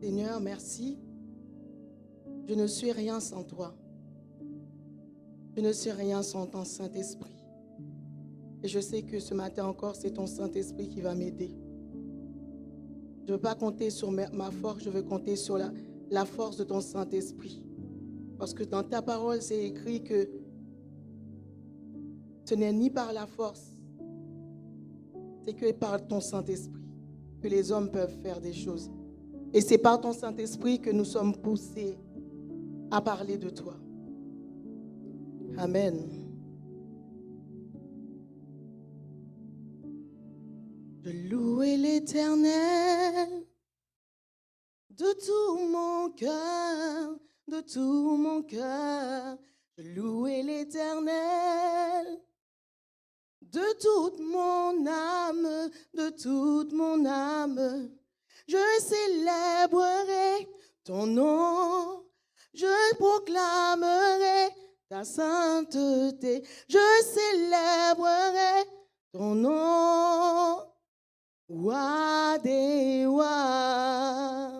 Seigneur, merci. Je ne suis rien sans toi. Je ne suis rien sans ton Saint-Esprit. Et je sais que ce matin encore, c'est ton Saint-Esprit qui va m'aider. Je ne veux pas compter sur ma force, je veux compter sur la force de ton Saint-Esprit. Parce que dans ta parole, c'est écrit que ce n'est ni par la force, c'est que par ton Saint-Esprit que les hommes peuvent faire des choses. Et c'est par ton Saint-Esprit que nous sommes poussés à parler de toi. Amen. Je louerai l'Éternel de tout mon cœur, de tout mon cœur. Je louerai l'Éternel de toute mon âme, de toute mon âme. Je célébrerai ton nom, je proclamerai ta sainteté. Je célébrerai ton nom, roi des rois.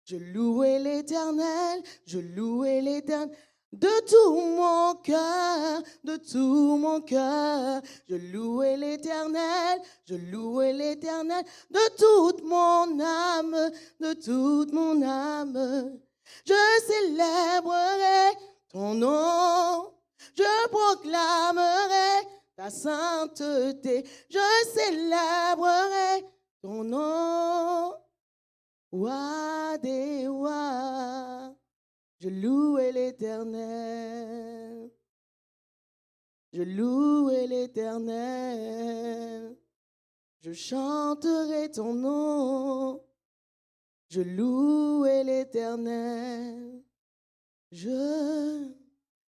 Je louerai l'Éternel, je louerai l'Éternel. De tout mon cœur, de tout mon cœur, je louerai l'Éternel, je louerai l'Éternel, de toute mon âme, de toute mon âme. Je célébrerai ton nom, je proclamerai ta sainteté, je célébrerai ton nom, roi des rois. Je louerai l'Éternel, je louerai l'Éternel, je chanterai ton nom, je louerai l'Éternel, je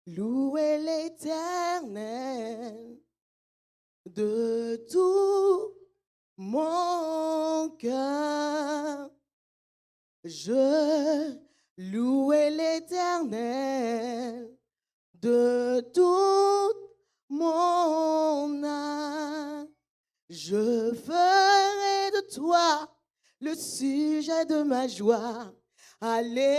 louerai l'Éternel de tout mon cœur, je louerai l'Éternel de toute mon âme. Je ferai de toi le sujet de ma joie. Alléluia.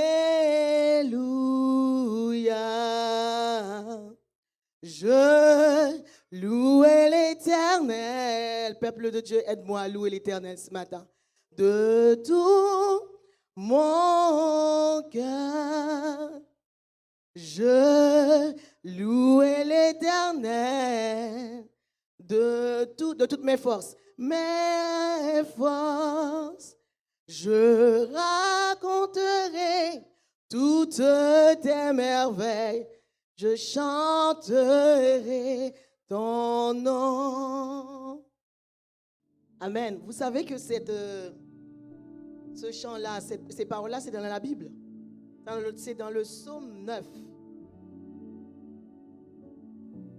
Je louerai l'Éternel. Peuple de Dieu, aide-moi à louer l'Éternel ce matin. De tout mon cœur, je louerai l'Éternel de toutes mes forces. Mes forces, je raconterai toutes tes merveilles. Je chanterai ton nom. Amen. Vous savez que ce chant-là, ces paroles-là, c'est dans la Bible. C'est dans le psaume 9.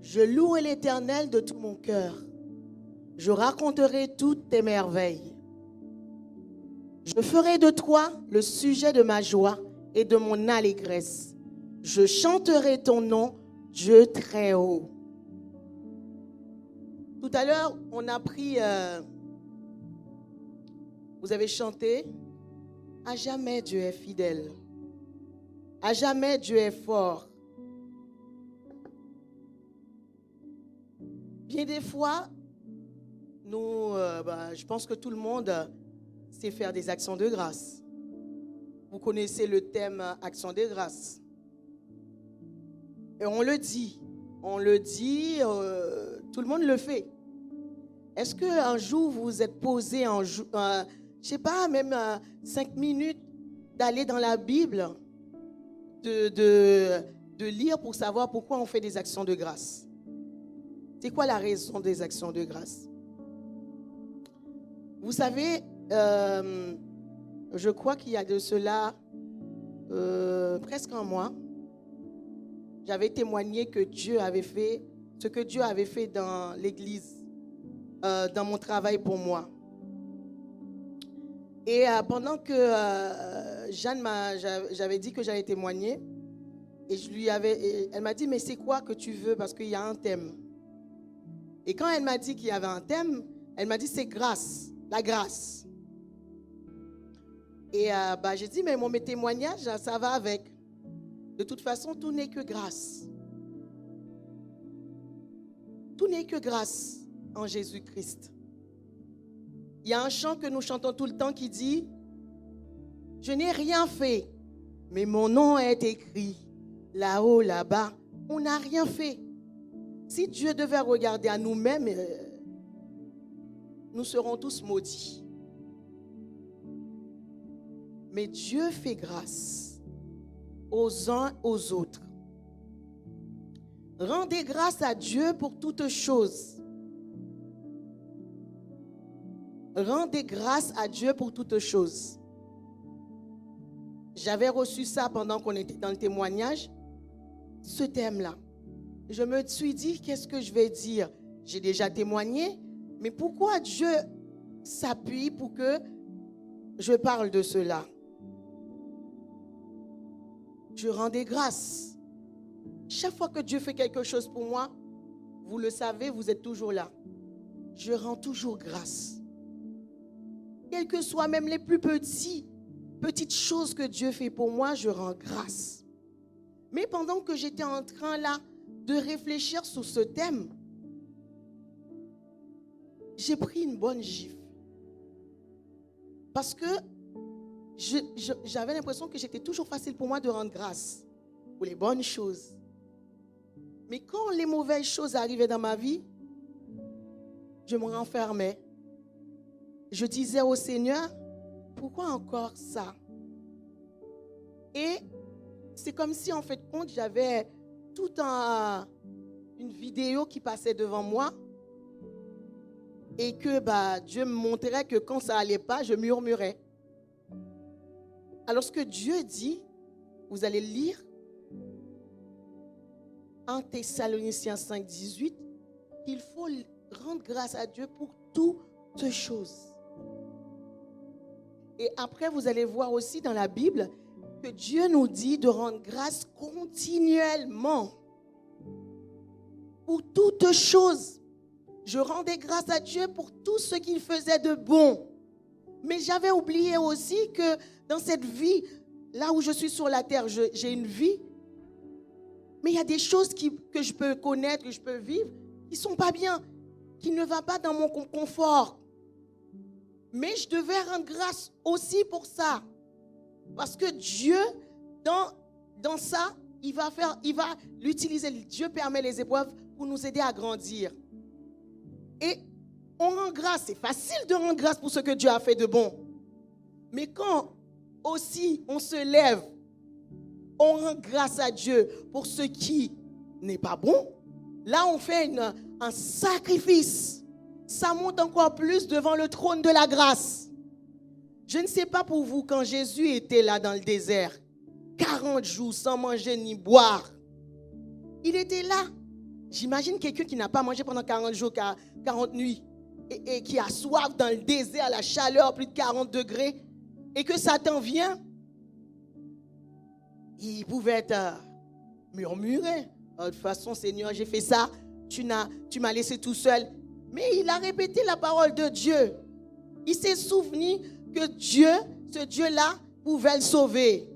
Je louerai l'Éternel de tout mon cœur. Je raconterai toutes tes merveilles. Je ferai de toi le sujet de ma joie et de mon allégresse. Je chanterai ton nom, Dieu très haut. Tout à l'heure, on a pris... vous avez chanté. À jamais Dieu est fidèle. À jamais Dieu est fort. Bien des fois, nous, je pense que tout le monde sait faire des actions de grâce. Vous connaissez le thème action de grâce. Et on le dit, tout le monde le fait. Est-ce qu'un jour vous vous êtes posé, je ne sais pas, même 5 minutes d'aller dans la Bible, de lire pour savoir pourquoi on fait des actions de grâce? C'est quoi la raison des actions de grâce? Vous savez, je crois qu'il y a de cela presque un mois, j'avais témoigné que Dieu avait fait ce que Dieu avait fait dans l'église, dans mon travail pour moi. Et pendant que Jeanne j'avais dit que j'allais témoigner, et elle m'a dit, mais c'est quoi que tu veux, parce qu'il y a un thème. Et quand elle m'a dit qu'il y avait un thème, elle m'a dit, c'est grâce, la grâce. Et j'ai dit, mais mes témoignages, ça va avec. De toute façon, tout n'est que grâce. Tout n'est que grâce en Jésus-Christ. Il y a un chant que nous chantons tout le temps qui dit, je n'ai rien fait, mais mon nom est écrit là-haut, là-bas. On n'a rien fait. Si Dieu devait regarder à nous-mêmes, nous serons tous maudits. Mais Dieu fait grâce aux uns aux autres. Rendez grâce à Dieu pour toutes choses. Rendez grâce à Dieu pour toutes choses. J'avais reçu ça pendant qu'on était dans le témoignage, ce thème-là. Je me suis dit, qu'est-ce que je vais dire? J'ai déjà témoigné, mais pourquoi Dieu s'appuie pour que je parle de cela? Je rendais grâce. Chaque fois que Dieu fait quelque chose pour moi, vous le savez, vous êtes toujours là. Je rends toujours grâce. Quelles que soient même les plus petites choses que Dieu fait pour moi, je rends grâce. Mais pendant que j'étais en train là de réfléchir sur ce thème, j'ai pris une bonne gifle. Parce que j'avais l'impression que c'était toujours facile pour moi de rendre grâce pour les bonnes choses. Mais quand les mauvaises choses arrivaient dans ma vie, je me renfermais. Je disais au Seigneur, pourquoi encore ça? Et c'est comme si en fait compte, j'avais toute une vidéo qui passait devant moi et que Dieu me montrait que quand ça n'allait pas, je murmurais. Alors ce que Dieu dit, vous allez lire 1 Thessaloniciens 5, 18, qu'il faut rendre grâce à Dieu pour toutes choses. Et après, vous allez voir aussi dans la Bible que Dieu nous dit de rendre grâce continuellement pour toutes choses. Je rendais grâce à Dieu pour tout ce qu'il faisait de bon. Mais j'avais oublié aussi que dans cette vie, là où je suis sur la terre, j'ai une vie. Mais il y a des choses que je peux connaître, que je peux vivre, qui ne sont pas bien, qui ne vont pas dans mon confort. Mais je devais rendre grâce aussi pour ça. Parce que Dieu, dans ça, il va l'utiliser. Dieu permet les épreuves pour nous aider à grandir. Et on rend grâce. C'est facile de rendre grâce pour ce que Dieu a fait de bon. Mais quand aussi on se lève, on rend grâce à Dieu pour ce qui n'est pas bon, là on fait un sacrifice. Ça monte encore plus devant le trône de la grâce. Je ne sais pas pour vous, quand Jésus était là dans le désert, 40 jours sans manger ni boire, il était là. J'imagine quelqu'un qui n'a pas mangé pendant 40 jours, 40 nuits, et qui a soif dans le désert, la chaleur, plus de 40 degrés, et que Satan vient, il pouvait murmurer. De toute façon, Seigneur, j'ai fait ça, tu m'as laissé tout seul. Mais il a répété la parole de Dieu. Il s'est souvenu que Dieu, ce Dieu-là, pouvait le sauver.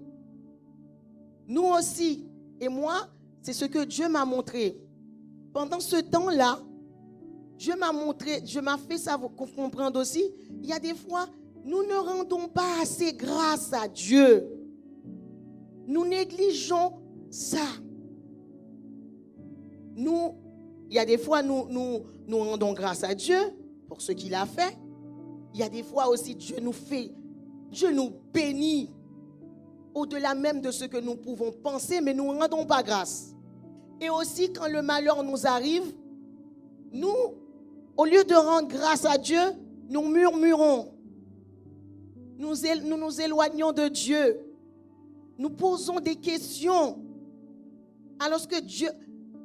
Nous aussi. Et moi, c'est ce que Dieu m'a montré. Pendant ce temps-là, Dieu m'a fait ça comprendre aussi. Il y a des fois, nous ne rendons pas assez grâce à Dieu. Nous négligeons ça. Il y a des fois, nous rendons grâce à Dieu pour ce qu'il a fait. Il y a des fois aussi, Dieu nous bénit au-delà même de ce que nous pouvons penser, mais nous ne rendons pas grâce. Et aussi, quand le malheur nous arrive, nous, au lieu de rendre grâce à Dieu, nous murmurons. Nous nous éloignons de Dieu. Nous posons des questions. Alors que Dieu,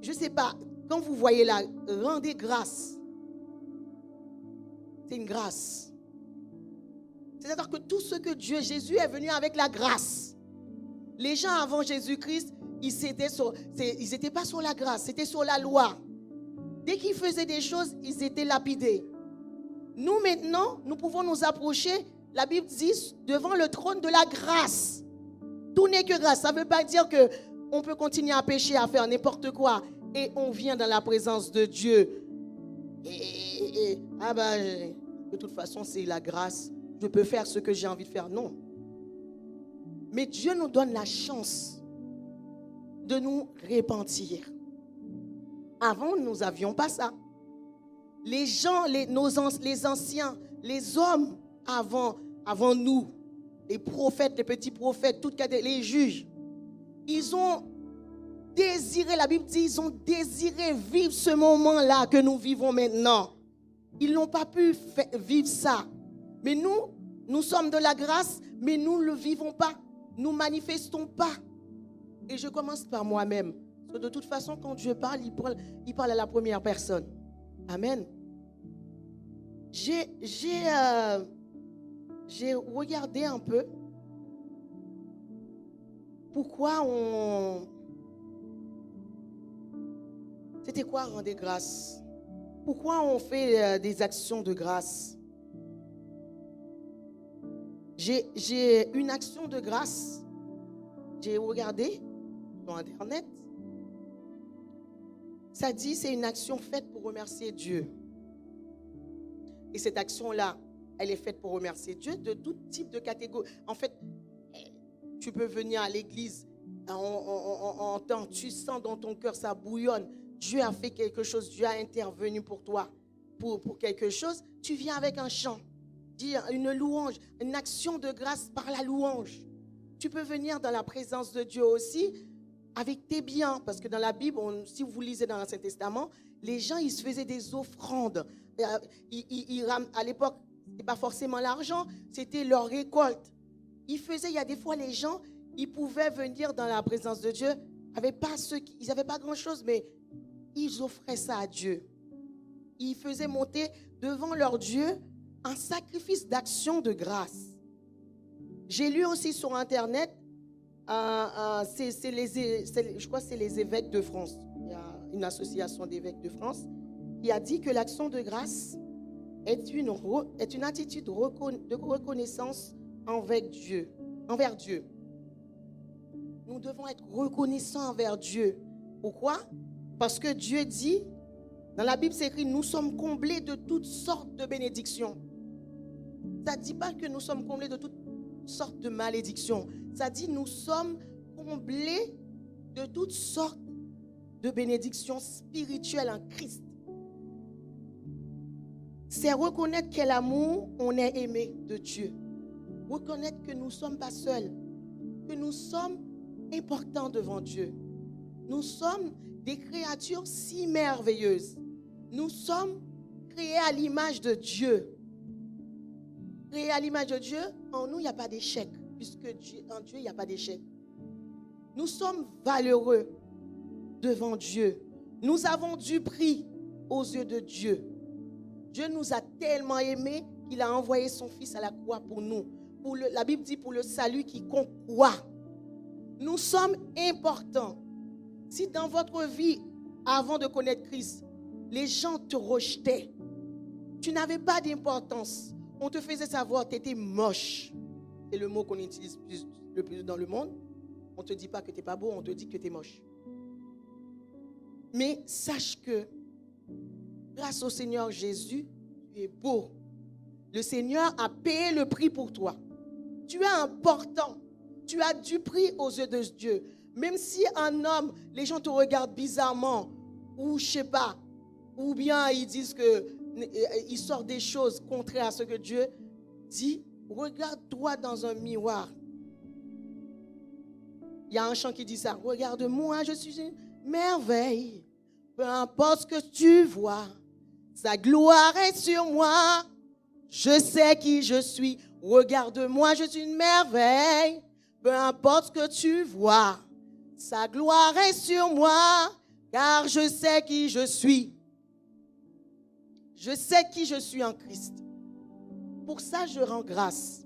je ne sais pas, quand vous voyez là, rendez grâce. C'est une grâce. C'est-à-dire que tout ce que Jésus est venu avec la grâce. Les gens avant Jésus-Christ, ils n'étaient pas sur la grâce, c'était sur la loi. Dès qu'ils faisaient des choses, ils étaient lapidés. Nous maintenant, nous pouvons nous approcher La Bible dit devant le trône de la grâce. Tout n'est que grâce. Ça ne veut pas dire qu'on peut continuer à pécher, à faire n'importe quoi. Et on vient dans la présence de Dieu. De toute façon, c'est la grâce. Je peux faire ce que j'ai envie de faire. Non. Mais Dieu nous donne la chance de nous repentir. Avant, nous n'avions pas ça. Les gens, les anciens, les hommes avant nous, les prophètes, les petits prophètes, les juges, ils ont désiré, la Bible dit, ils ont désiré vivre ce moment-là que nous vivons maintenant. Ils n'ont pas pu vivre ça. Mais nous sommes de la grâce, mais nous ne le vivons pas. Nous ne manifestons pas. Et je commence par moi-même. Parce que de toute façon, quand Dieu parle, il parle à la première personne. Amen. J'ai regardé un peu pourquoi c'était quoi rendre grâce? Pourquoi on fait des actions de grâce? J'ai une action de grâce. J'ai regardé sur Internet. Ça dit c'est une action faite pour remercier Dieu. Et cette action-là, elle est faite pour remercier Dieu de tout type de catégorie. En fait, tu peux venir à l'église en temps, tu sens dans ton cœur, ça bouillonne. Dieu a fait quelque chose, Dieu a intervenu pour toi, pour quelque chose. Tu viens avec un chant, dire une louange, une action de grâce par la louange. Tu peux venir dans la présence de Dieu aussi avec tes biens. Parce que dans la Bible, si vous lisez dans l'Ancien Testament, les gens, ils se faisaient des offrandes. À l'époque, ce n'était pas forcément l'argent, c'était leur récolte. Il y a des fois, les gens, ils pouvaient venir dans la présence de Dieu. Ils n'avaient pas grand-chose, mais ils offraient ça à Dieu. Ils faisaient monter devant leur Dieu un sacrifice d'action de grâce. J'ai lu aussi sur Internet, je crois que c'est les évêques de France. Il y a une association d'évêques de France qui a dit que l'action de grâce est une attitude de reconnaissance envers Dieu. Nous devons être reconnaissants envers Dieu. Pourquoi? Parce que Dieu dit, dans la Bible c'est écrit, nous sommes comblés de toutes sortes de bénédictions. Ça ne dit pas que nous sommes comblés de toutes sortes de malédictions. Ça dit nous sommes comblés de toutes sortes de bénédictions spirituelles en Christ. C'est reconnaître quel amour on est aimé de Dieu. Reconnaître que nous ne sommes pas seuls, que nous sommes importants devant Dieu. Nous sommes des créatures si merveilleuses. Nous sommes créés à l'image de Dieu. Créés à l'image de Dieu, en nous, il n'y a pas d'échec, puisque en Dieu, il n'y a pas d'échec. Nous sommes valeureux devant Dieu. Nous avons du prix aux yeux de Dieu. Dieu nous a tellement aimés qu'il a envoyé son Fils à la croix pour nous. La Bible dit pour le salut quiconque croit. Nous sommes importants. Si dans votre vie, avant de connaître Christ, les gens te rejetaient, tu n'avais pas d'importance. On te faisait savoir que tu étais moche. C'est le mot qu'on utilise le plus dans le monde. On ne te dit pas que tu n'es pas beau, on te dit que tu es moche. Mais sache que grâce au Seigneur Jésus, tu es beau. Le Seigneur a payé le prix pour toi. Tu es important. Tu as du prix aux yeux de Dieu. Même si un homme, les gens te regardent bizarrement, ou je ne sais pas, ou bien ils disent qu'ils sortent des choses contraires à ce que Dieu dit, regarde-toi dans un miroir. Il y a un chant qui dit ça. Regarde-moi, je suis une merveille. Peu importe ce que tu vois, sa gloire est sur moi. Je sais qui je suis. Regarde-moi, je suis une merveille. Peu importe ce que tu vois, sa gloire est sur moi, car je sais qui je suis. Je sais qui je suis en Christ. Pour ça, je rends grâce.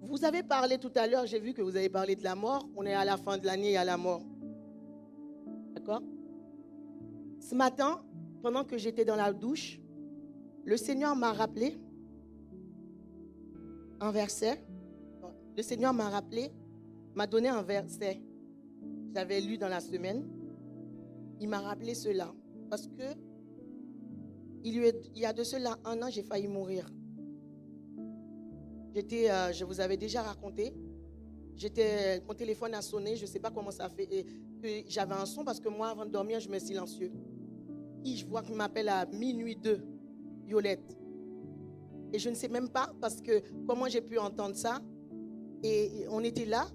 Vous avez parlé tout à l'heure, j'ai vu que vous avez parlé de la mort. On est à la fin de l'année et à la mort. D'accord? Ce matin, pendant que j'étais dans la douche, le Seigneur m'a rappelé un verset. Le Seigneur m'a rappelé, m'a donné un verset. J'avais lu dans la semaine. Il m'a rappelé cela. Parce que il y a de cela 1 an, j'ai failli mourir. Je vous avais déjà raconté. Mon téléphone a sonné, je ne sais pas comment ça a fait. Et j'avais un son parce que moi, avant de dormir, je mets silencieux. Et je vois qu'il m'appelle à minuit 2, Violette. Et je ne sais même pas parce que comment j'ai pu entendre ça. Et on était là,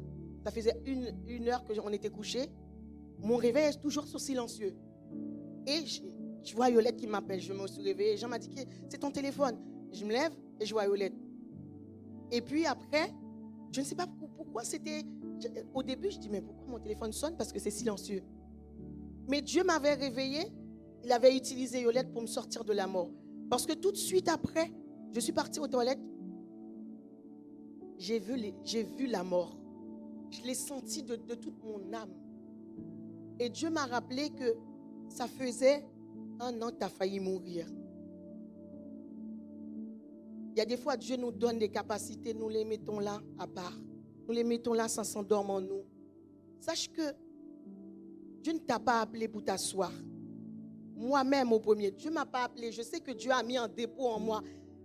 ça faisait une heure qu'on était couchés. Mon réveil est toujours sur silencieux. Et je vois Violette qui m'appelle. Je me suis réveillée. Jean m'a dit que c'est ton téléphone. Je me lève et je vois Violette. Et puis après, je ne sais pas pourquoi c'était... Au début, je dis, mais pourquoi mon téléphone sonne? Parce que c'est silencieux. Mais Dieu m'avait réveillée. Il avait utilisé Violette pour me sortir de la mort. Parce que tout de suite après, je suis partie aux toilettes. J'ai vu la mort. Je l'ai senti de toute mon âme. Et Dieu m'a rappelé que ça faisait 1 an que tu as failli mourir. Il y a des fois, Dieu nous donne des capacités, nous les mettons là à part. Nous les mettons là sans s'endormir en nous. Sache que Dieu ne t'a pas appelé pour t'asseoir. Moi-même au premier, Dieu ne m'a pas appelé. Je sais que Dieu a mis un dépôt en moi.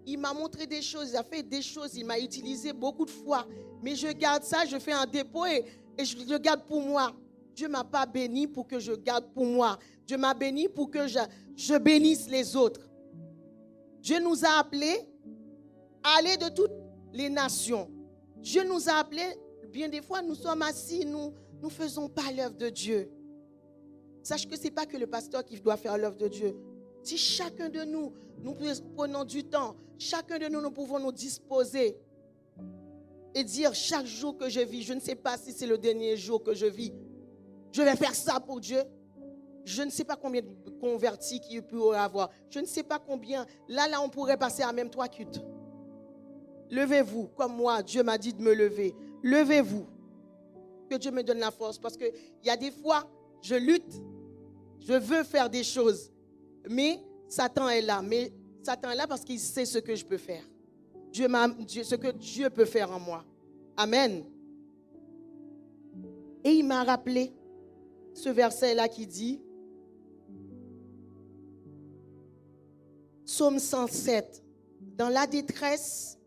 Il m'a montré des choses, il a fait des choses, il m'a utilisé beaucoup de fois. Mais je garde ça, je fais un dépôt et je le garde pour moi. Dieu ne m'a pas béni pour que je garde pour moi. Dieu m'a béni pour que je bénisse les autres. Dieu nous a appelés à aller de toutes les nations. Dieu nous a appelés, bien des fois nous sommes assis, nous ne faisons pas l'œuvre de Dieu. Sache que ce n'est pas que le pasteur qui doit faire l'œuvre de Dieu. Si chacun de nous, nous prenons du temps, chacun de nous, nous pouvons nous disposer et dire chaque jour que je vis, je ne sais pas si c'est le dernier jour que je vis, je vais faire ça pour Dieu. Je ne sais pas combien de convertis qu'il peut y avoir. Je ne sais pas combien. Là, on pourrait passer à même 3 cultes. Levez-vous, comme moi, Dieu m'a dit de me lever. Levez-vous. Que Dieu me donne la force. Parce qu'il y a des fois, je lutte, je veux faire des choses. Mais Satan est là. Mais Satan est là parce qu'il sait ce que je peux faire. Ce que Dieu peut faire en moi. Amen. Et il m'a rappelé ce verset-là qui dit, Psaume 107, dans leur détresse,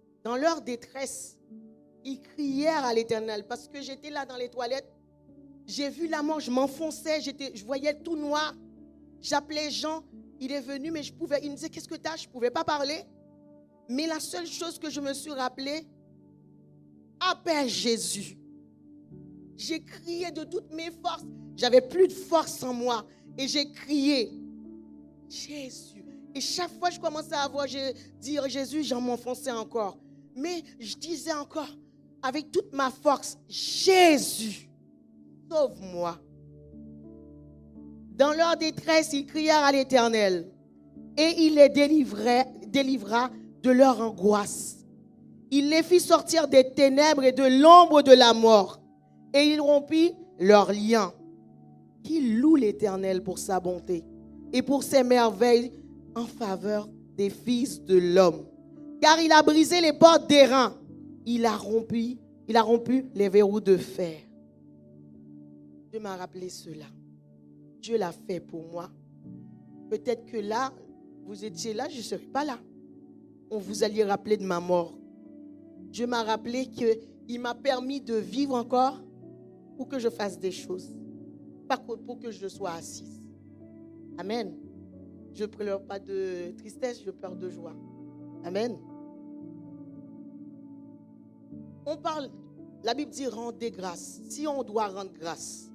ils crièrent à l'Éternel parce que j'étais là dans les toilettes. J'ai vu la mort, je m'enfonçais, je voyais tout noir. J'appelais Jean, il est venu, mais il me disait, qu'est-ce que tu as? Je ne pouvais pas parler. Mais la seule chose que je me suis rappelée, appelle Jésus. J'ai crié de toutes mes forces. J'avais plus de force en moi. Et j'ai crié, Jésus. Et chaque fois que je commençais à dire Jésus, j'en m'enfonçais encore. Mais je disais encore, avec toute ma force, Jésus, sauve-moi. Dans leur détresse, ils crièrent à l'Éternel. Et il les délivra de leur angoisse. Il les fit sortir des ténèbres et de l'ombre de la mort. Et il rompit leurs liens. Qu'il loue l'Éternel pour sa bonté et pour ses merveilles en faveur des fils de l'homme. Car il a brisé les portes d'airain. Il a rompu les verrous de fer. Dieu m'a rappelé cela. Dieu l'a fait pour moi. Peut-être que là, vous étiez là, je ne serais pas là. On vous alliez rappeler de ma mort. Dieu m'a rappelé qu'il m'a permis de vivre encore pour que je fasse des choses. Pas pour que je sois assise. Amen. Je ne pleure pas de tristesse, je pleure de joie. Amen. On parle, la Bible dit rendez grâce. Si on doit rendre grâce,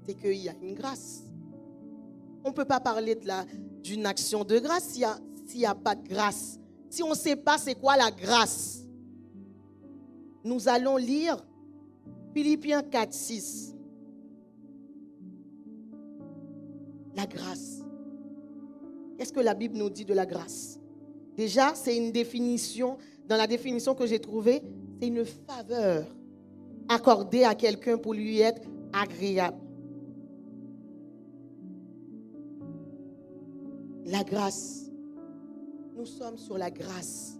c'est qu'il y a une grâce. On ne peut pas parler d'une action de grâce s'il n'y a pas de grâce. Si on ne sait pas c'est quoi la grâce. Nous allons lire Philippiens 4, 6. La grâce. Qu'est-ce que la Bible nous dit de la grâce? Déjà, c'est une définition, dans la définition que j'ai trouvée, c'est une faveur accordée à quelqu'un pour lui être agréable. La grâce. Nous sommes sur la grâce.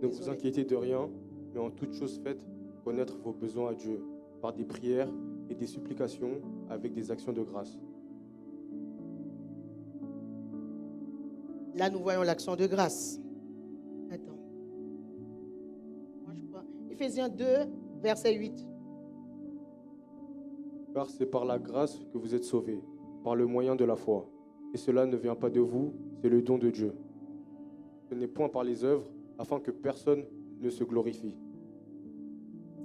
Ne vous inquiétez de rien, mais en toute chose faites connaître vos besoins à Dieu, par des prières et des supplications avec des actions de grâce. Là, nous voyons l'action de grâce. Attends. Moi, je crois. Éphésiens 2, verset 8. Car c'est par la grâce que vous êtes sauvés, par le moyen de la foi. Et cela ne vient pas de vous, c'est le don de Dieu. Ce n'est point par les œuvres, afin que personne ne se glorifie.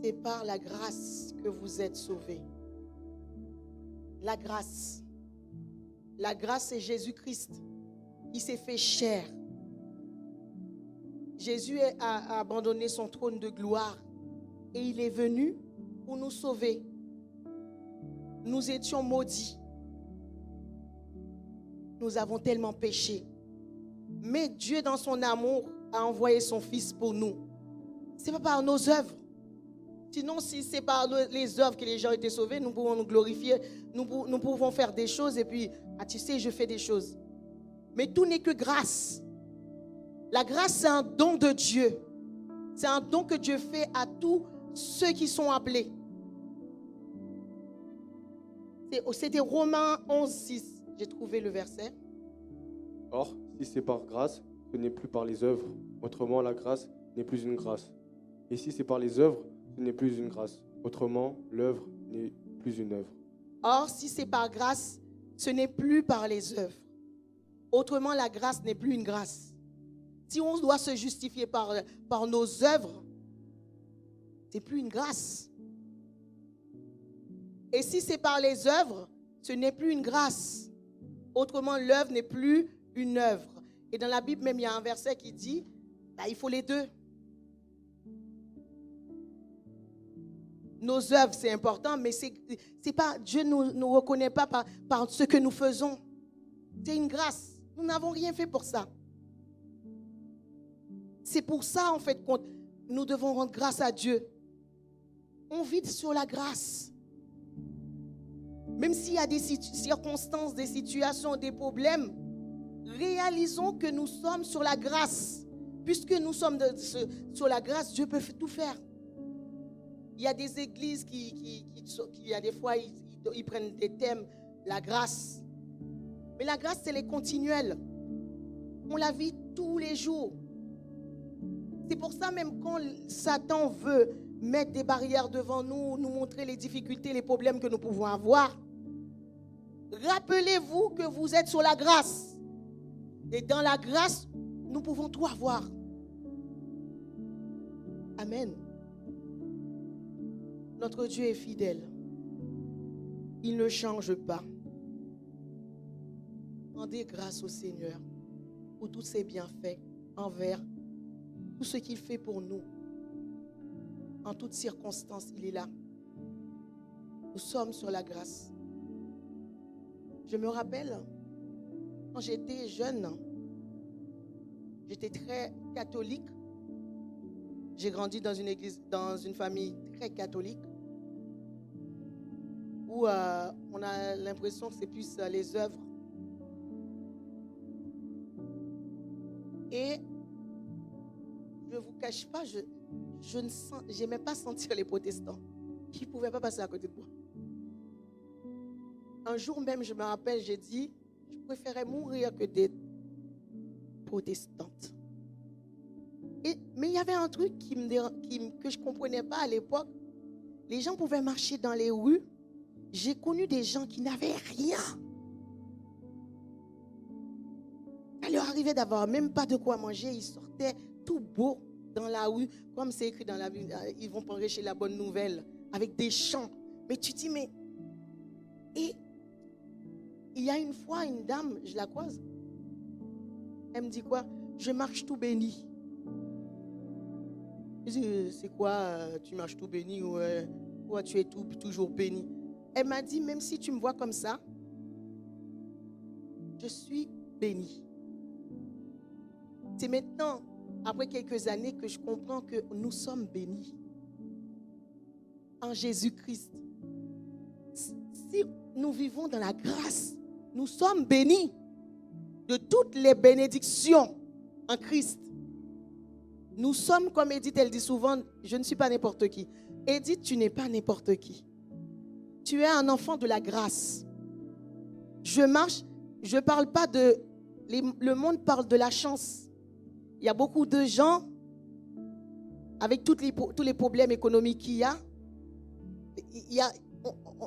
C'est par la grâce que vous êtes sauvés. La grâce. La grâce, c'est Jésus-Christ qui s'est fait chair. Jésus a abandonné son trône de gloire et il est venu pour nous sauver. Nous étions maudits. Nous avons tellement péché. Mais Dieu, dans son amour, a envoyé son Fils pour nous. Ce n'est pas par nos œuvres. Sinon, si c'est par les œuvres que les gens étaient sauvés, nous pouvons nous glorifier. Nous pouvons faire des choses et puis, tu sais, je fais des choses. Mais tout n'est que grâce. La grâce, c'est un don de Dieu. C'est un don que Dieu fait à tous ceux qui sont appelés. C'était Romains 11, 6. J'ai trouvé le verset. Or, si c'est par grâce, ce n'est plus par les œuvres. Autrement, la grâce n'est plus une grâce. Et si c'est par les œuvres, ce n'est plus une grâce. Autrement, l'œuvre n'est plus une œuvre. Or, si c'est par grâce, ce n'est plus par les œuvres. Autrement, la grâce n'est plus une grâce. Si on doit se justifier par nos œuvres, ce n'est plus une grâce. Et si c'est par les œuvres, ce n'est plus une grâce. Autrement, l'œuvre n'est plus une œuvre. Et dans la Bible même, il y a un verset qui dit, il faut les deux. Nos œuvres, c'est important, mais c'est pas, Dieu ne nous reconnaît pas par ce que nous faisons. C'est une grâce. Nous n'avons rien fait pour ça. C'est pour ça, en fait, que nous devons rendre grâce à Dieu. On vit sur la grâce. Même s'il y a des circonstances, des situations, des problèmes, réalisons que nous sommes sur la grâce. Puisque nous sommes sur la grâce, Dieu peut tout faire. Il y a des églises qui il y a des fois, ils prennent des thèmes, la grâce. Mais la grâce, elle est continuelle. On la vit tous les jours. C'est pour ça même quand Satan veut mettre des barrières devant nous, nous montrer les difficultés, les problèmes que nous pouvons avoir, rappelez-vous que vous êtes sur la grâce. Et dans la grâce, nous pouvons tout avoir. Amen. Notre Dieu est fidèle. Il ne change pas. Rendez grâce au Seigneur pour tous ses bienfaits envers tout ce qu'il fait pour nous. En toutes circonstances, il est là. Nous sommes sur la grâce. Je me rappelle, quand j'étais jeune, j'étais très catholique. J'ai grandi dans une église, dans une famille très catholique, où on a l'impression que c'est plus les œuvres. Et je ne vous cache pas, je n'aimais pas sentir les protestants. Ils ne pouvaient pas passer à côté de moi. Un jour même, je me rappelle, j'ai dit, je préférais mourir que d'être protestante. Mais il y avait un truc que je ne comprenais pas à l'époque. Les gens pouvaient marcher dans les rues. J'ai connu des gens qui n'avaient rien. Ça leur arrivait d'avoir même pas de quoi manger. Ils sortaient tout beaux dans la rue. Comme c'est écrit dans la Bible, ils vont prêcher la bonne nouvelle avec des chants. Mais tu dis, mais... Et il y a une fois, une dame, je la croise. Elle me dit quoi? Je marche tout béni. Je dis, c'est quoi, tu marches tout béni ou tu es toujours béni? Elle m'a dit, même si tu me vois comme ça, je suis béni. C'est maintenant, après quelques années, que je comprends que nous sommes bénis en Jésus-Christ. Si nous vivons dans la grâce, nous sommes bénis de toutes les bénédictions en Christ. Nous sommes, comme Edith, elle dit souvent, je ne suis pas n'importe qui. Edith, tu n'es pas n'importe qui. Tu es un enfant de la grâce. Je marche, je ne parle pas de... Le monde parle de la chance. Il y a beaucoup de gens, avec tous les problèmes économiques qu'il y a,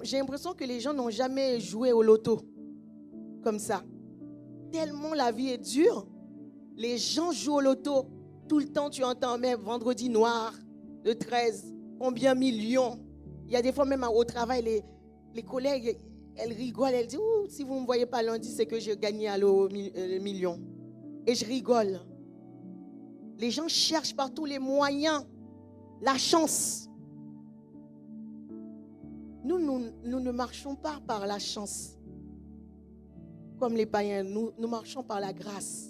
j'ai l'impression que les gens n'ont jamais joué au loto comme ça. Tellement la vie est dure, les gens jouent au loto. Tout le temps, tu entends même vendredi noir, le 13, combien millions. Il y a des fois même au travail, les collègues, elles rigolent, elles disent « si vous ne me voyez pas lundi, c'est que j'ai gagné à le million. » Et je rigole. Les gens cherchent par tous les moyens la chance. Nous ne marchons pas par la chance. Comme les païens, nous marchons par la grâce.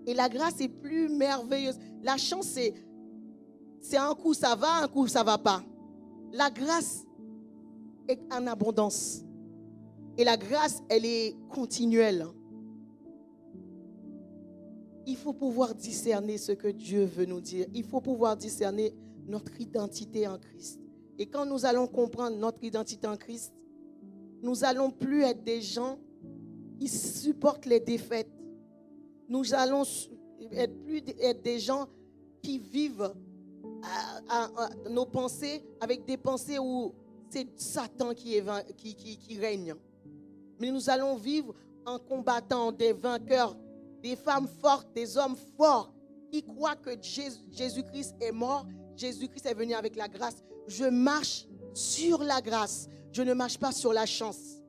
Et la grâce est plus merveilleuse. La chance, c'est un coup ça va, un coup ça va pas. La grâce est en abondance. Et la grâce, elle est continuelle. Il faut pouvoir discerner ce que Dieu veut nous dire. Il faut pouvoir discerner notre identité en Christ. Et quand nous allons comprendre notre identité en Christ, nous n'allons plus être des gens qui supportent les défaites. Nous allons être des gens qui vivent nos pensées avec des pensées où c'est Satan qui règne. Mais nous allons vivre en combattant des vainqueurs, des femmes fortes, des hommes forts qui croient que Jésus-Christ est mort, Jésus-Christ est venu avec la grâce. Je marche sur la grâce, je ne marche pas sur la chance.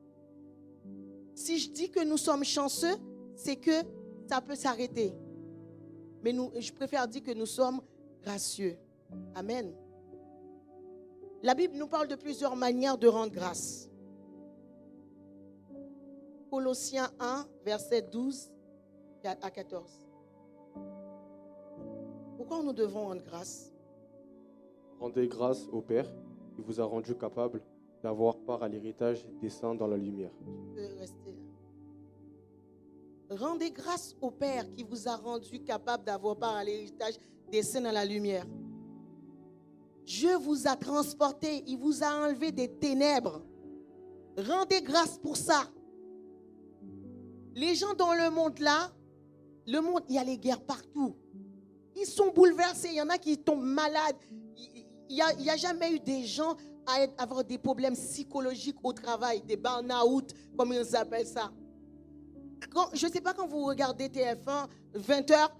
Si je dis que nous sommes chanceux, c'est que ça peut s'arrêter. Mais je préfère dire que nous sommes gracieux. Amen. La Bible nous parle de plusieurs manières de rendre grâce. Colossiens 1, verset 12 à 14. Pourquoi nous devons rendre grâce? Rendez grâce au Père qui vous a rendu capable d'avoir part à l'héritage des saints dans la lumière. Tu peux rester là. Rendez grâce au Père qui vous a rendu capable d'avoir part à l'héritage des saints dans la lumière. Dieu vous a transporté, il vous a enlevé des ténèbres. Rendez grâce pour ça. Les gens dans le monde là, il y a les guerres partout. Ils sont bouleversés, il y en a qui tombent malades. Il n'y a jamais eu des gens à avoir des problèmes psychologiques au travail, des burn-out, comme ils appellent ça. Je ne sais pas quand vous regardez TF1, 20h,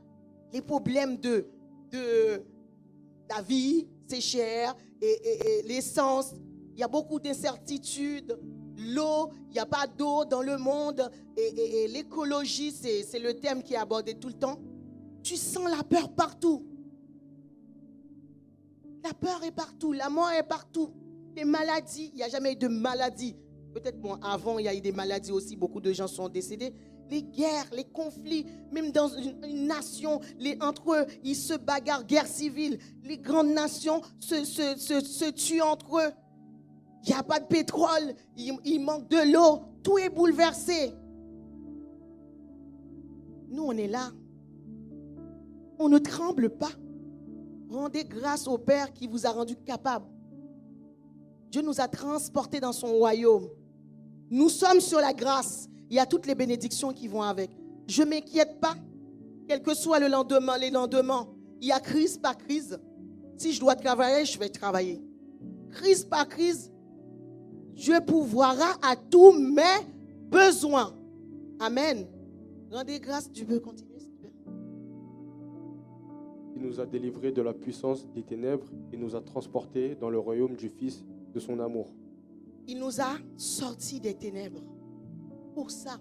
les problèmes de la vie, c'est cher, et l'essence, il y a beaucoup d'incertitudes. L'eau, il n'y a pas d'eau dans le monde, et l'écologie, c'est le thème qui est abordé tout le temps. Tu sens la peur partout. La peur est partout, la mort est partout. Les maladies, il n'y a jamais eu de maladie. Peut-être avant, il y a eu des maladies aussi, beaucoup de gens sont décédés. Les guerres, les conflits, même dans une nation, entre eux, ils se bagarrent, guerre civile. Les grandes nations se tuent entre eux. Il n'y a pas de pétrole, il manque de l'eau, tout est bouleversé. Nous, on est là. On ne tremble pas. Rendez grâce au Père qui vous a rendu capable. Dieu nous a transportés dans son royaume. Nous sommes sur la grâce. Il y a toutes les bénédictions qui vont avec. Je ne m'inquiète pas, quel que soit les lendemains. Il y a crise par crise. Si je dois travailler, je vais travailler. Crise par crise, Dieu pourvoira à tous mes besoins. Amen. Rendez grâce, tu peux continuer. Il nous a délivrés de la puissance des ténèbres et nous a transportés dans le royaume du Fils de son amour. Il nous a sortis des ténèbres. Pour ça,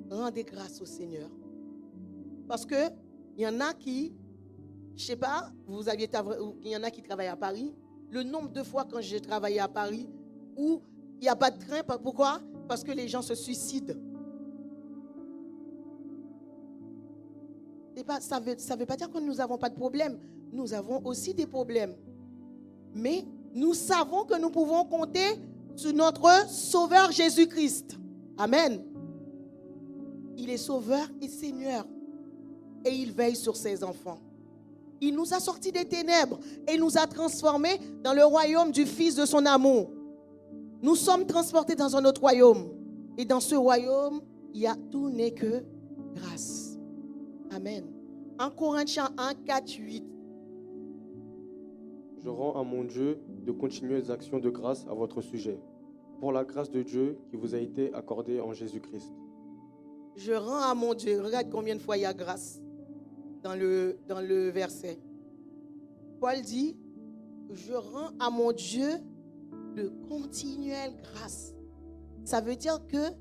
rendez grâce au Seigneur. Parce que il y en a qui, je ne sais pas, il y en a qui travaillent à Paris. Le nombre de fois quand j'ai travaillé à Paris où il n'y a pas de train, pourquoi? Parce que les gens se suicident. Ça veut pas dire que nous n'avons pas de problème. Nous avons aussi des problèmes. Mais nous savons que nous pouvons compter sur notre Sauveur Jésus-Christ. Amen. Il est Sauveur et Seigneur. Et il veille sur ses enfants. Il nous a sortis des ténèbres et il nous a transformés dans le royaume du Fils de son amour. Nous sommes transportés dans un autre royaume. Et dans ce royaume, tout n'est que grâce. Amen. En Corinthiens 1, 4, 8. Je rends à mon Dieu de continuelles actions de grâce à votre sujet, pour la grâce de Dieu qui vous a été accordée en Jésus-Christ. Je rends à mon Dieu. Regarde combien de fois il y a grâce dans le verset. Paul dit, je rends à mon Dieu de continuelle grâce. Ça veut dire que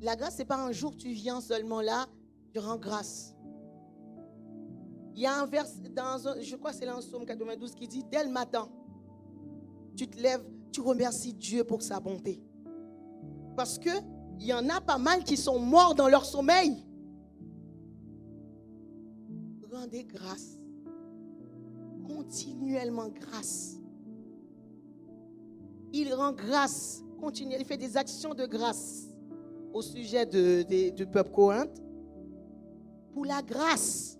la grâce, ce n'est pas un jour tu viens seulement là, tu rends grâce. Il y a un verset, je crois que c'est dans Psaume 92 qui dit, dès le matin, tu te lèves, tu remercies Dieu pour sa bonté. Parce qu'il y en a pas mal qui sont morts dans leur sommeil. Rendez grâce. Continuellement grâce. Il rend grâce. Il fait des actions de grâce au sujet du peuple Corinthe. Pour la grâce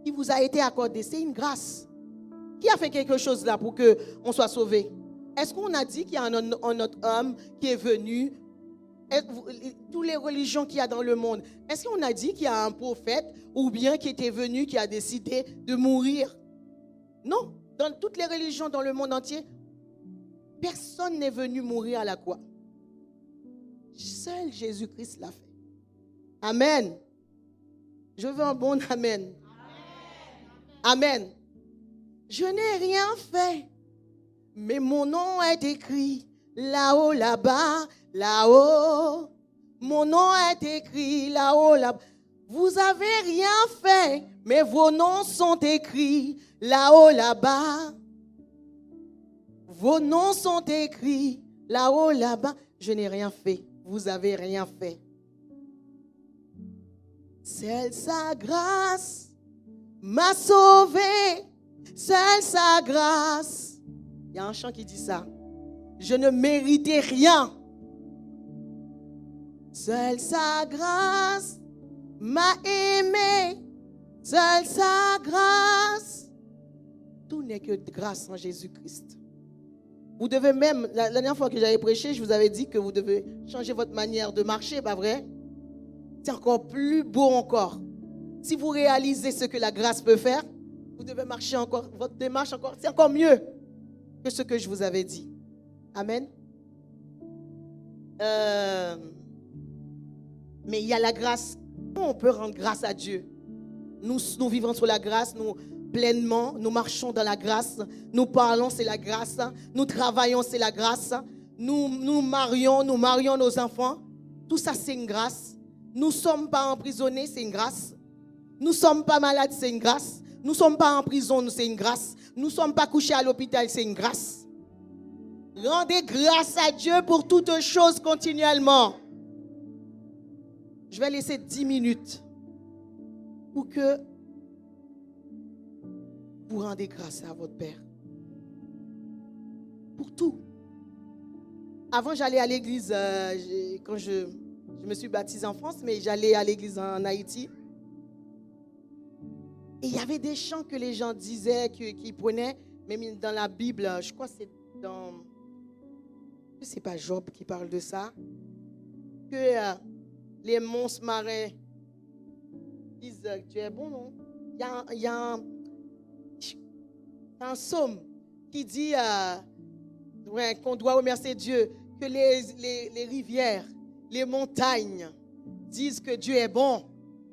qui vous a été accordée, c'est une grâce. Qui a fait quelque chose là pour qu'on soit sauvé? Est-ce qu'on a dit qu'il y a un autre homme qui est venu? Toutes les religions qu'il y a dans le monde, est-ce qu'on a dit qu'il y a un prophète ou bien qui était venu, qui a décidé de mourir? Non. Dans toutes les religions dans le monde entier, personne n'est venu mourir à la croix. Seul Jésus-Christ l'a fait. Amen. Je veux un bon amen. Amen. Je n'ai rien fait, mais mon nom est écrit là-haut, là-bas, là-haut. Mon nom est écrit là-haut, là-bas. Vous avez rien fait, mais vos noms sont écrits là-haut, là-bas. Vos noms sont écrits là-haut, là-bas. Je n'ai rien fait. Vous avez rien fait. Seule sa grâce m'a sauvé. Seule sa grâce. Il y a un chant qui dit ça. Je ne méritais rien. Seule sa grâce m'a aimé. Seule sa grâce. Tout n'est que grâce en Jésus-Christ. Vous devez même, la dernière fois que j'avais prêché, je vous avais dit que vous devez changer votre manière de marcher, pas vrai? C'est encore plus beau encore. Si vous réalisez ce que la grâce peut faire, vous devez marcher encore, votre démarche encore, c'est encore mieux que ce que je vous avais dit. Amen. Mais il y a la grâce. Comment on peut rendre grâce à Dieu? Nous vivons sous la grâce, nous pleinement, nous marchons dans la grâce, nous parlons, c'est la grâce, nous travaillons, c'est la grâce, nous marions nos enfants. Tout ça, c'est une grâce. Nous ne sommes pas emprisonnés, c'est une grâce. Nous ne sommes pas malades, c'est une grâce. Nous ne sommes pas en prison, c'est une grâce. Nous ne sommes pas couchés à l'hôpital, c'est une grâce. Rendez grâce à Dieu pour toutes choses continuellement. Je vais laisser 10 minutes pour que vous rendez grâce à votre Père. Pour tout. Avant, j'allais à l'église, quand je me suis baptisée en France, mais j'allais à l'église en Haïti. Et il y avait des chants que les gens disaient, qu'ils prenaient, même dans la Bible, je crois que c'est dans... Je ne sais pas, Job qui parle de ça. Que les monstres marins disent que tu es bon, non? Il y a un psaume qui dit qu'on doit remercier Dieu, que les rivières, les montagnes disent que Dieu est bon.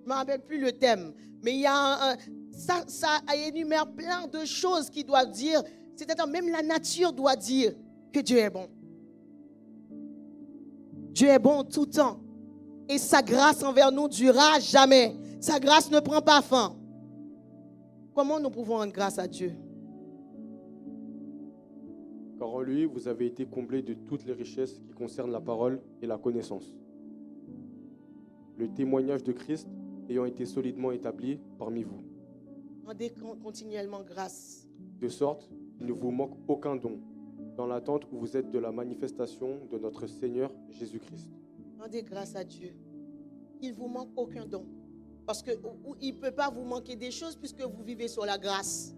Je ne me rappelle plus le thème. Mais il y a ça énumère plein de choses qui doivent dire, c'est-à-dire même la nature doit dire que Dieu est bon. Dieu est bon tout le temps. Et sa grâce envers nous durera jamais. Sa grâce ne prend pas fin. Comment nous pouvons rendre grâce à Dieu? Car en lui, vous avez été comblés de toutes les richesses qui concernent la parole et la connaissance. Le témoignage de Christ ayant été solidement établi parmi vous. Rendez continuellement grâce. De sorte qu'il ne vous manque aucun don, dans l'attente où vous êtes de la manifestation de notre Seigneur Jésus-Christ. Rendez grâce à Dieu. Il ne vous manque aucun don. Parce qu'il ne peut pas vous manquer des choses puisque vous vivez sur la grâce.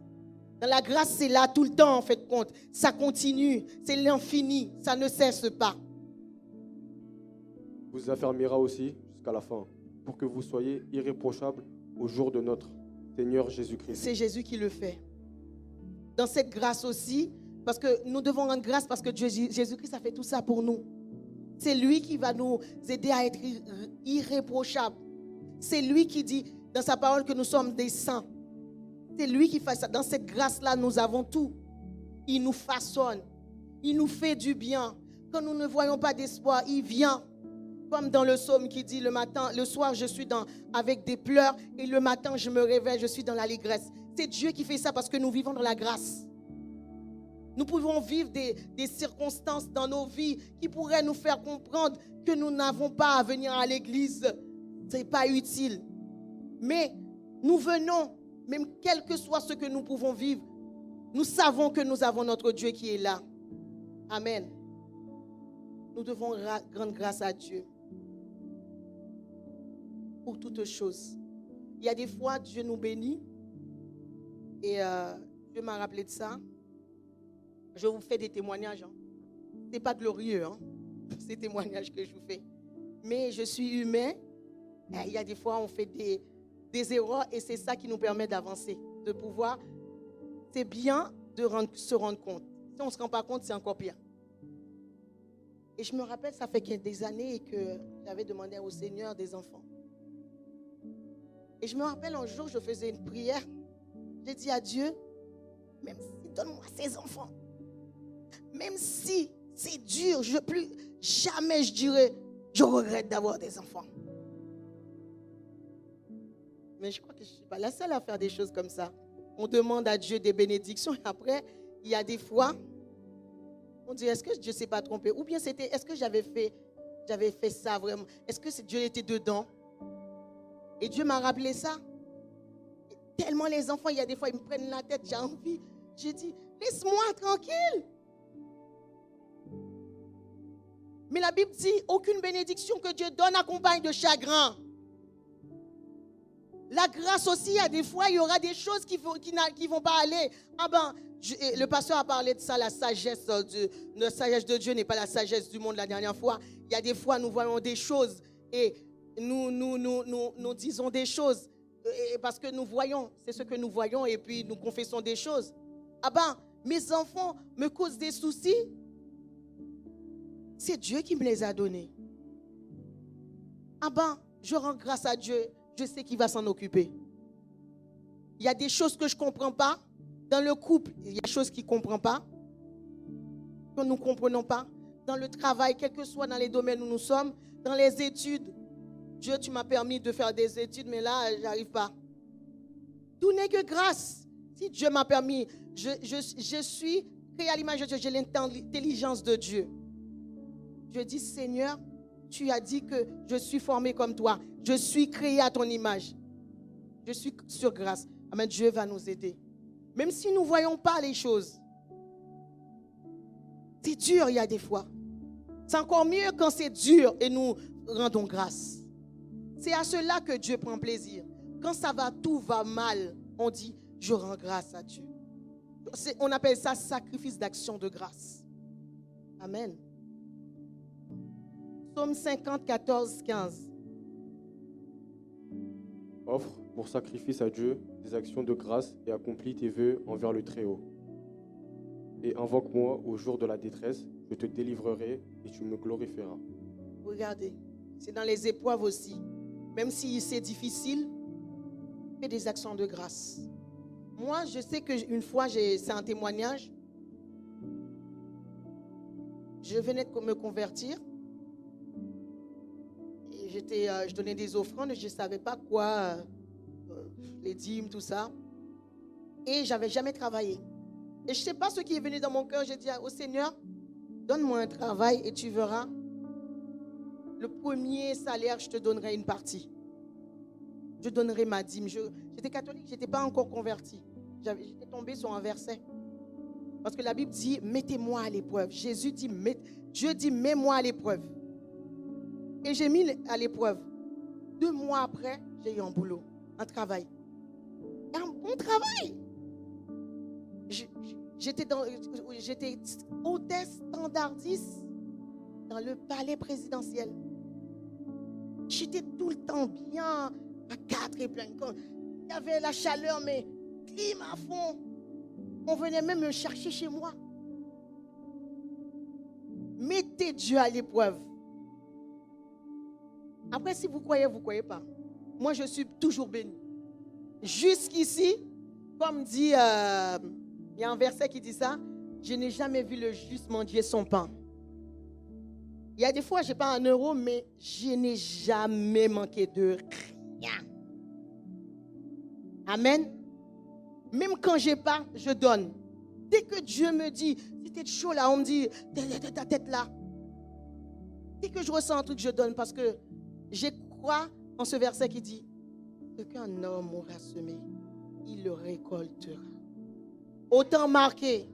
Dans la grâce, c'est là tout le temps, en fait, compte. Ça continue, c'est l'infini, ça ne cesse pas. Vous affermira aussi jusqu'à la fin, pour que vous soyez irréprochables au jour de notre Seigneur Jésus-Christ. C'est Jésus qui le fait. Dans cette grâce aussi, parce que nous devons rendre grâce parce que Jésus-Christ a fait tout ça pour nous. C'est lui qui va nous aider à être irréprochables. C'est lui qui dit dans sa parole que nous sommes des saints. C'est lui qui fait ça. Dans cette grâce-là, nous avons tout. Il nous façonne. Il nous fait du bien. Quand nous ne voyons pas d'espoir, il vient. Comme dans le psaume qui dit le soir, je suis avec des pleurs et le matin, je me réveille, je suis dans l'allégresse. C'est Dieu qui fait ça parce que nous vivons dans la grâce. Nous pouvons vivre des circonstances dans nos vies qui pourraient nous faire comprendre que nous n'avons pas à venir à l'église. Ce n'est pas utile. Mais nous venons, même quel que soit ce que nous pouvons vivre, nous savons que nous avons notre Dieu qui est là. Amen. Nous devons rendre grâce à Dieu pour toutes choses. Il y a des fois, Dieu nous bénit et Dieu m'a rappelé de ça. Je vous fais des témoignages. Ce n'est pas glorieux, ces témoignages que je vous fais. Mais je suis humain. Il y a des fois, on fait des erreurs et c'est ça qui nous permet d'avancer, de pouvoir. C'est bien de se rendre compte. Si on ne se rend pas compte, c'est encore pire. Et je me rappelle, ça fait des années que j'avais demandé au Seigneur des enfants. Et je me rappelle un jour, je faisais une prière. J'ai dit à Dieu, même si donne-moi ces enfants. Même si c'est dur, jamais je dirais, je regrette d'avoir des enfants. Mais je crois que je ne suis pas la seule à faire des choses comme ça. On demande à Dieu des bénédictions et après, il y a des fois, on dit, est-ce que Dieu ne s'est pas trompé? Ou bien est-ce que j'avais fait ça vraiment? Est-ce que Dieu était dedans? Et Dieu m'a rappelé ça. Et tellement les enfants, il y a des fois, ils me prennent la tête, j'ai envie. J'ai dit, laisse-moi tranquille. Mais la Bible dit, aucune bénédiction que Dieu donne accompagne de chagrin. La grâce aussi, il y a des fois, il y aura des choses qui vont pas aller. Le pasteur a parlé de ça, la sagesse de Dieu n'est pas la sagesse du monde la dernière fois. Il y a des fois, nous voyons des choses et nous disons des choses parce que nous voyons, c'est ce que nous voyons et puis nous confessons des choses. Mes enfants me causent des soucis. C'est Dieu qui me les a donnés. Je rends grâce à Dieu. Je sais qu'il va s'en occuper. Il y a des choses que je ne comprends pas. Dans le couple, il y a des choses qu'il ne comprend pas. Que nous ne comprenons pas. Dans le travail, quel que soit dans les domaines où nous sommes. Dans les études. Dieu, tu m'as permis de faire des études, mais là, je n'arrive pas. Tout n'est que grâce. Si Dieu m'a permis, je suis créé à l'image de Dieu. J'ai l'intelligence de Dieu. Je dis, Seigneur, tu as dit que je suis formé comme toi. Je suis créé à ton image. Je suis sur grâce. Amen. Dieu va nous aider. Même si nous ne voyons pas les choses. C'est dur, il y a des fois. C'est encore mieux quand c'est dur et nous rendons grâce. C'est à cela que Dieu prend plaisir. Quand tout va mal, on dit, je rends grâce à Dieu. On appelle ça sacrifice d'action de grâce. Amen. Psaume 50, 14, 15. Offre pour sacrifice à Dieu des actions de grâce et accomplis tes vœux envers le Très-Haut. Et invoque-moi au jour de la détresse, je te délivrerai et tu me glorifieras. Regardez, c'est dans les épreuves aussi. Même si c'est difficile, fais des actions de grâce. Moi, je sais qu'une fois, c'est un témoignage. Je venais de me convertir. Je donnais des offrandes, je ne savais pas quoi, les dîmes, tout ça. Et je n'avais jamais travaillé. Et je ne sais pas ce qui est venu dans mon cœur. J'ai dit au Seigneur, donne-moi un travail et tu verras. Le premier salaire, je te donnerai une partie. Je donnerai ma dîme. J'étais catholique, je n'étais pas encore convertie. J'étais tombée sur un verset. Parce que la Bible dit, mettez-moi à l'épreuve. Dieu dit, mets-moi à l'épreuve. Et j'ai mis à l'épreuve. 2 mois après, j'ai eu un boulot, un travail. Un bon travail. J'étais hôtesse standardiste dans le palais présidentiel. J'étais tout le temps bien, à 4 et plein. Il y avait la chaleur, mais clim à fond. On venait même me chercher chez moi. Mettez Dieu à l'épreuve. Après, si vous croyez pas. Moi, je suis toujours béni. Jusqu'ici, comme dit, il y a un verset qui dit ça, je n'ai jamais vu le juste mendier son pain. Il y a des fois, je n'ai pas 1 euro, mais je n'ai jamais manqué de rien. Amen. Même quand je n'ai pas, je donne. Dès que Dieu me dit, si tu es chaud là, on me dit, ta tête là. Dès que je ressens un truc, je donne parce que je crois en ce verset qui dit, ce qu'un homme aura semé, il le récoltera. Autant marqué,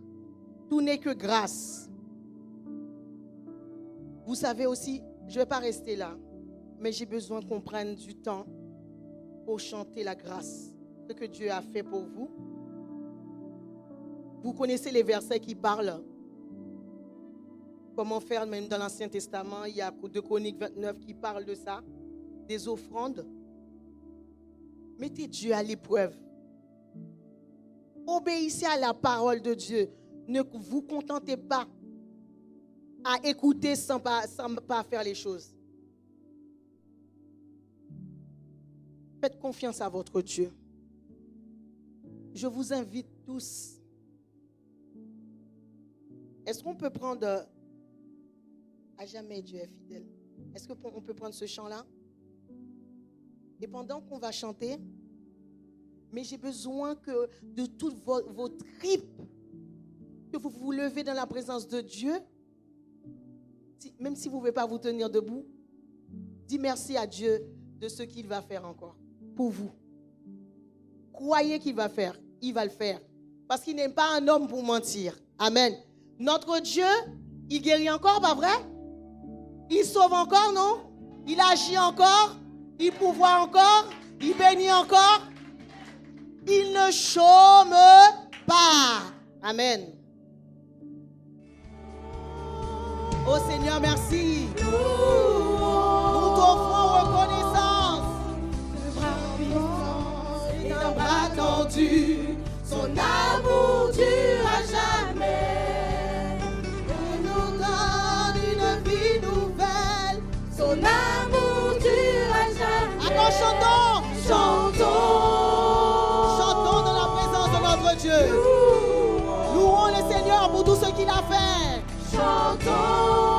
tout n'est que grâce. Vous savez aussi, je ne vais pas rester là, mais j'ai besoin qu'on prenne du temps pour chanter la grâce, ce que Dieu a fait pour vous. Vous connaissez les versets qui parlent. Comment faire, même dans l'Ancien Testament, il y a 2 Chroniques 29 qui parle de ça, des offrandes. Mettez Dieu à l'épreuve. Obéissez à la parole de Dieu. Ne vous contentez pas à écouter sans pas faire les choses. Faites confiance à votre Dieu. Je vous invite tous. Est-ce qu'on peut prendre... À jamais Dieu est fidèle. Est-ce qu'on peut prendre ce chant-là? Et pendant qu'on va chanter, mais j'ai besoin que de toutes vos tripes, que vous vous levez dans la présence de Dieu, même si vous ne pouvez pas vous tenir debout, dis merci à Dieu de ce qu'il va faire encore pour vous. Croyez qu'il va faire, il va le faire. Parce qu'il n'est pas un homme pour mentir. Amen. Notre Dieu, il guérit encore, pas vrai? Il sauve encore, non? Il agit encore, il pourvoit encore, il bénit encore. Il ne chôme pas. Amen. Oh Seigneur, merci. Nous t'offrons reconnaissance. Et un bras tendu, son amour dure à jamais. Il nous donne une vie nouvelle. Son amour dure à jamais. Alors chantons. Chantons dans la présence de notre Dieu. Louons le Seigneur pour tout ce qu'il a fait. Chantons.